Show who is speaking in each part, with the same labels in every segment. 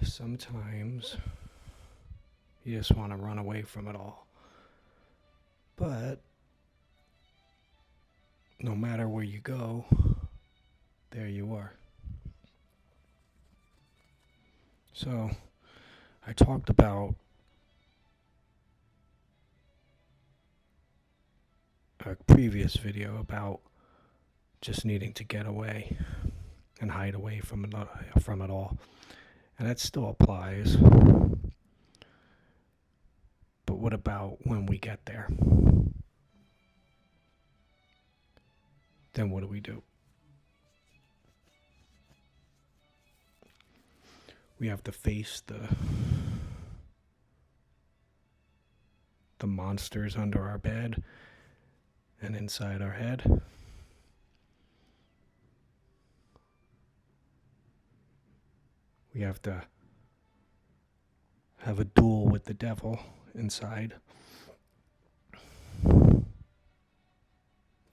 Speaker 1: Sometimes you just want to run away from it all. But no matter where you go, there you are. So, I talked about a previous video about just needing to get away and hide away from it all. And that still applies. But what about when we get there? Then what do we do? We have to face the monsters under our bed and inside our head. We have to have a duel with the devil inside.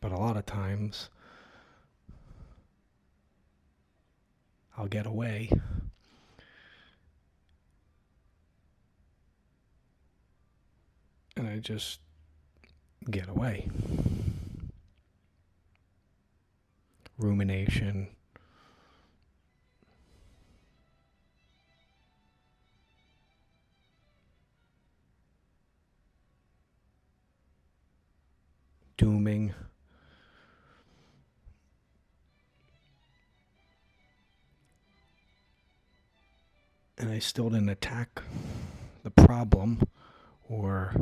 Speaker 1: But a lot of times, I'll get away. And I just get away. Rumination. Dooming. And I still didn't attack the problem or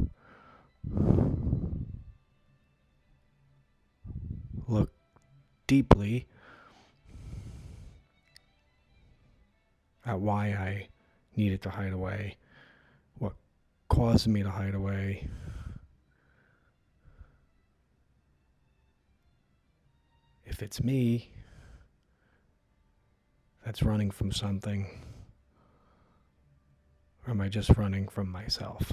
Speaker 1: look deeply at why I needed to hide away, what caused me to hide away. If it's me that's running from something, or am I just running from myself?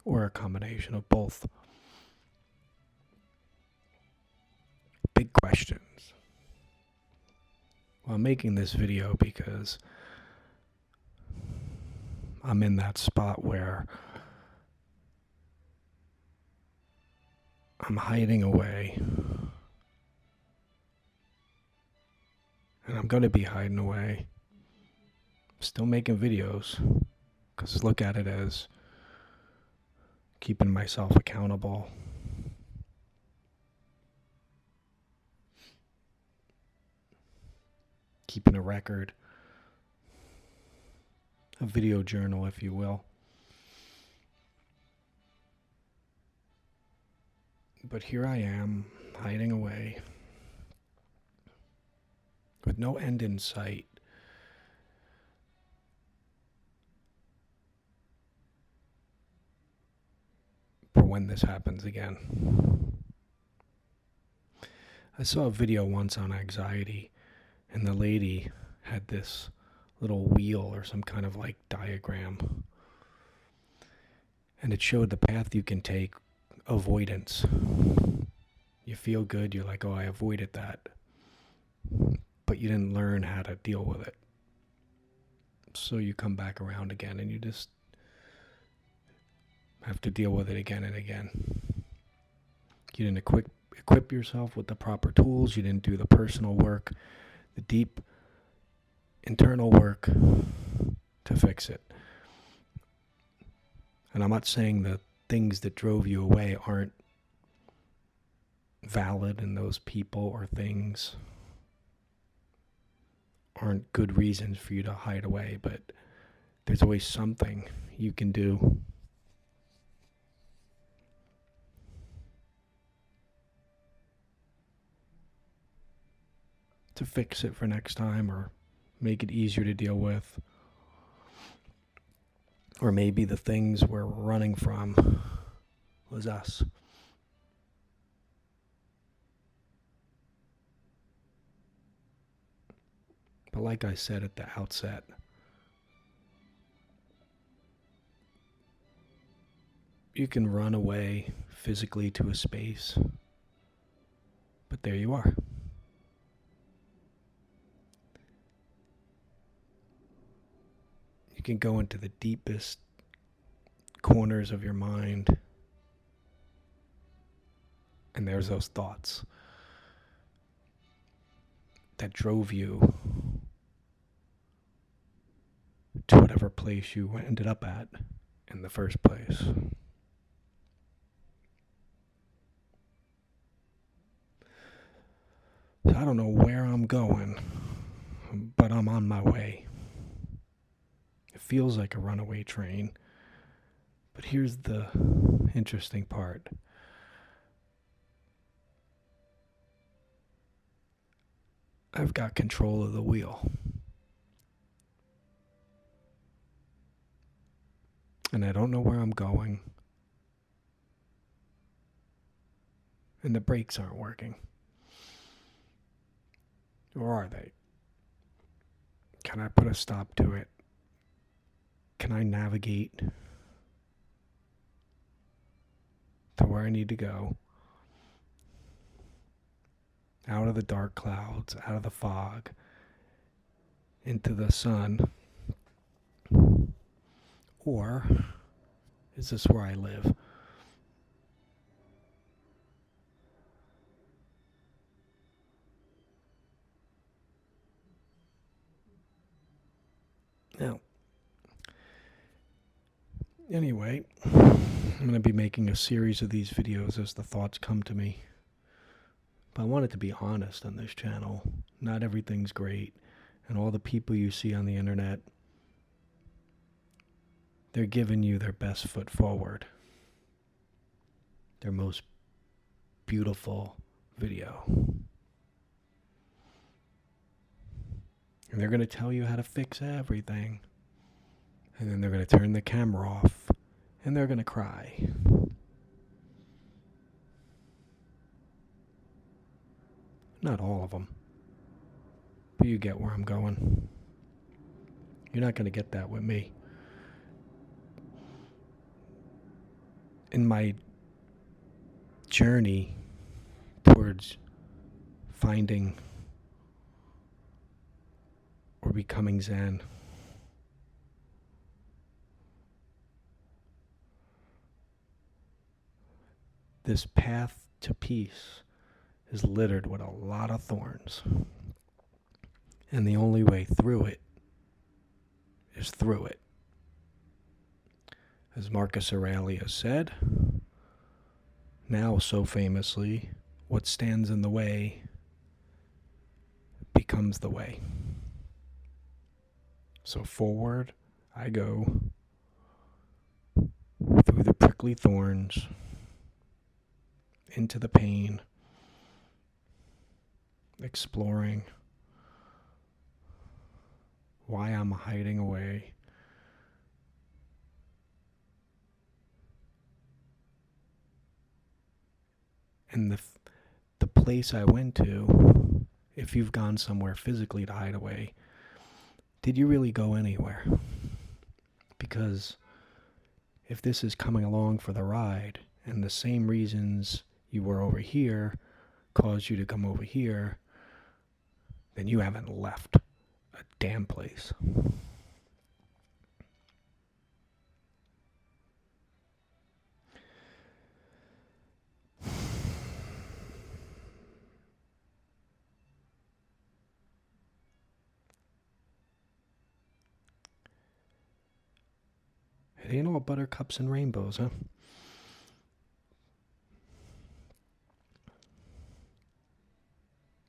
Speaker 1: Or a combination of both? Big questions. Well, I'm making this video because I'm in that spot where I'm hiding away. And I'm going to be hiding away. Still making videos, because look at it as keeping myself accountable. Keeping a record. A video journal, if you will. But here I am, hiding away, with no end in sight. For when this happens again. I saw a video once on anxiety, and the lady had this little wheel or some kind of like diagram, and it showed the path you can take. Avoidance. You feel good, you're like, oh, I avoided that, but you didn't learn how to deal with it, so you come back around again and you just have to deal with it again and again. You didn't equip yourself with the proper tools. You didn't do the personal work, the deep internal work to fix it. And I'm not saying the things that drove you away aren't valid, and those people or things aren't good reasons for you to hide away, but there's always something you can do to fix it for next time, or make it easier to deal with. Or maybe the things we're running from was us. But like I said at the outset, you can run away physically to a space, but there you are. can go into the deepest corners of your mind, and there's those thoughts that drove you to whatever place you ended up at in the first place. So I don't know where I'm going, but I'm on my way. It feels like a runaway train. But here's the interesting part. I've got control of the wheel. And I don't know where I'm going. And the brakes aren't working. Or are they? Can I put a stop to it? Can I navigate to where I need to go? Out of the dark clouds, out of the fog, into the sun? Or is this where I live? Now, anyway, I'm going to be making a series of these videos as the thoughts come to me. But I wanted to be honest on this channel. Not everything's great. And all the people you see on the internet, they're giving you their best foot forward. Their most beautiful video. And they're going to tell you how to fix everything. And then they're going to turn the camera off. And they're going to cry. Not all of them. But you get where I'm going. You're not going to get that with me. In my journey towards finding or becoming Zen, this path to peace is littered with a lot of thorns. And the only way through it is through it. As Marcus Aurelius said, now so famously, what stands in the way becomes the way. So forward I go through the prickly thorns, into the pain, exploring why I'm hiding away. And the place I went to, if you've gone somewhere physically to hide away, did you really go anywhere? Because if this is coming along for the ride, and the same reasons you were over here caused you to come over here, then you haven't left a damn place. It ain't all buttercups and rainbows, huh?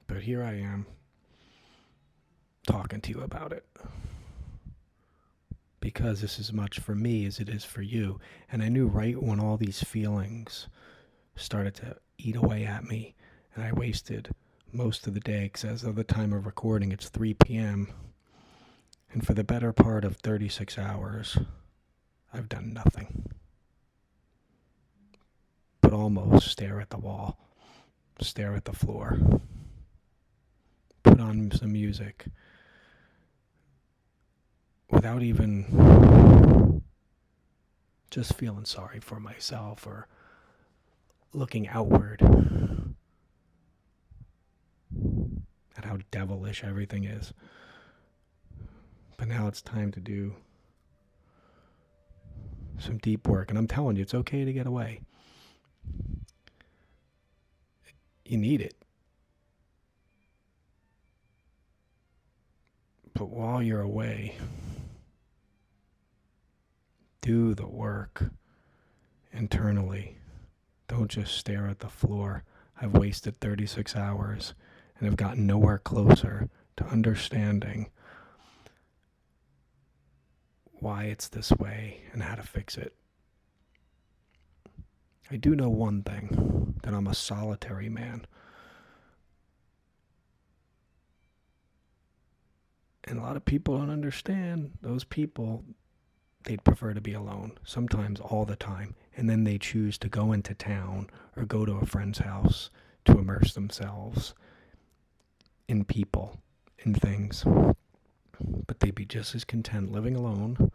Speaker 1: But here I am, talking to you about it. Because this is as much for me as it is for you. And I knew right when all these feelings started to eat away at me, and I wasted most of the day, because as of the time of recording, it's 3 p.m., and for the better part of 36 hours, I've done nothing but almost stare at the wall, stare at the floor, put on some music without even just feeling sorry for myself or looking outward at how devilish everything is. But now it's time to do some deep work. And I'm telling you, it's okay to get away. You need it. But while you're away, do the work internally. Don't just stare at the floor. I've wasted 36 hours and have gotten nowhere closer to understanding why it's this way and how to fix it. I do know one thing, that I'm a solitary man. And a lot of people don't understand. Those people, they'd prefer to be alone, sometimes all the time. And then they choose to go into town or go to a friend's house to immerse themselves in people, in things. But they'd be just as content living alone,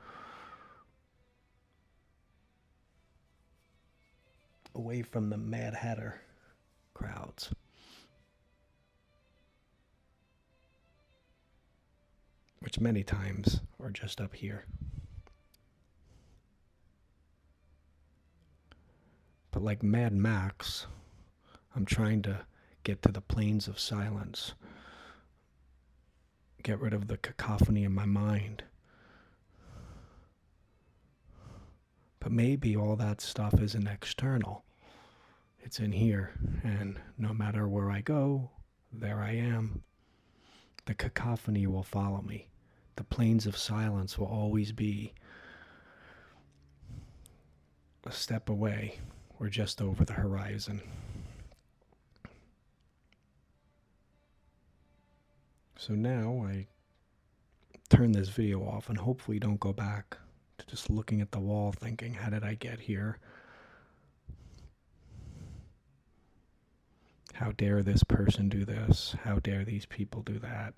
Speaker 1: away from the Mad Hatter crowds. Which many times are just up here. But like Mad Max, I'm trying to get to the plains of silence. Get rid of the cacophony in my mind. But maybe all that stuff isn't external. It's in here, and no matter where I go, there I am. The cacophony will follow me. The plains of silence will always be a step away or just over the horizon. So now I turn this video off and hopefully don't go back to just looking at the wall thinking, how did I get here? How dare this person do this? How dare these people do that?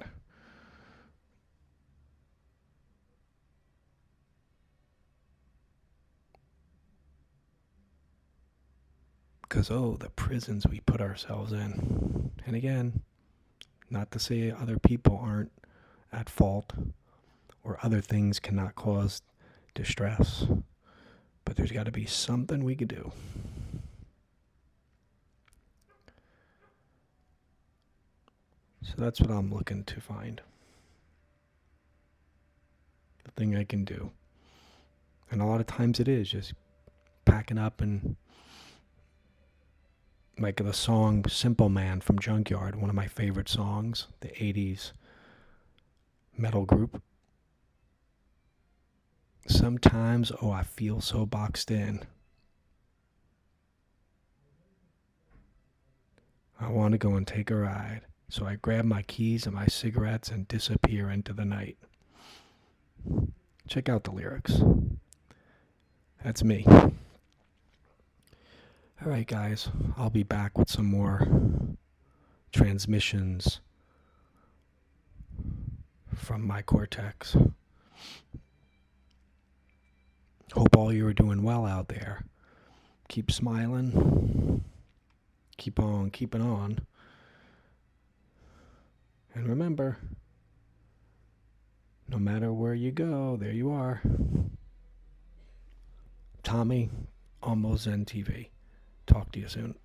Speaker 1: Because, the prisons we put ourselves in. And again, not to say other people aren't at fault or other things cannot cause distress, but there's got to be something we could do. So that's what I'm looking to find. The thing I can do. And a lot of times it is just packing up and, like the song Simple Man from Junkyard, one of my favorite songs, the 80s metal group. Sometimes, I feel so boxed in. I want to go and take a ride. So I grab my keys and my cigarettes and disappear into the night. Check out the lyrics. That's me. Alright guys, I'll be back with some more transmissions from my cortex. Hope all you are doing well out there. Keep smiling. Keep on keeping on. And remember, no matter where you go, there you are. Tommy, Almost Zen TV. Talk to you soon.